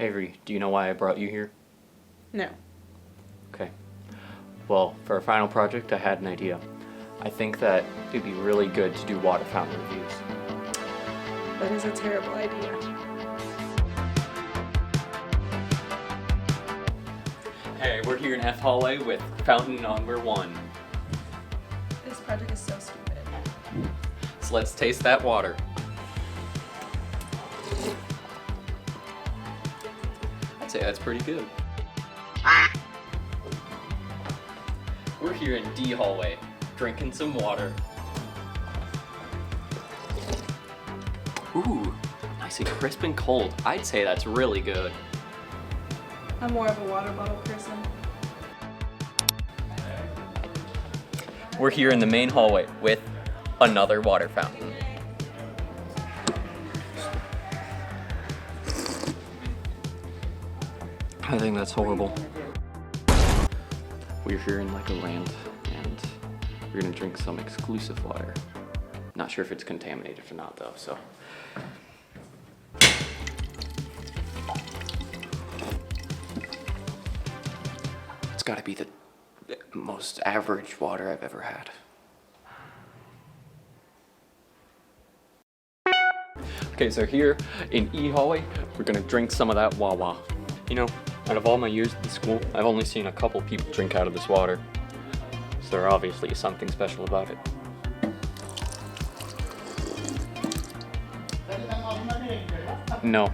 Avery, do you know why I brought you here? No. Okay. Well, for our final project, I had an idea. I think that it'd be really good to do water fountain reviews. That is a terrible idea. Hey, we're here in F hallway with fountain number 1. This project is so stupid. So let's taste that water. I'd say that's pretty good. We're here in D hallway, drinking some water. Ooh, nice and crisp and cold. I'd say that's really good. I'm more of a water bottle person. We're here in the main hallway with another water fountain. I think that's horrible. We're here in like a land and we're gonna drink some exclusive water. Not sure if it's contaminated or not though, so. It's gotta be the most average water I've ever had. Okay, so here in E hallway, we're gonna drink some of that wawa. You know, out of all my years at the school, I've only seen a couple people drink out of this water. So there obviously is something special about it. No,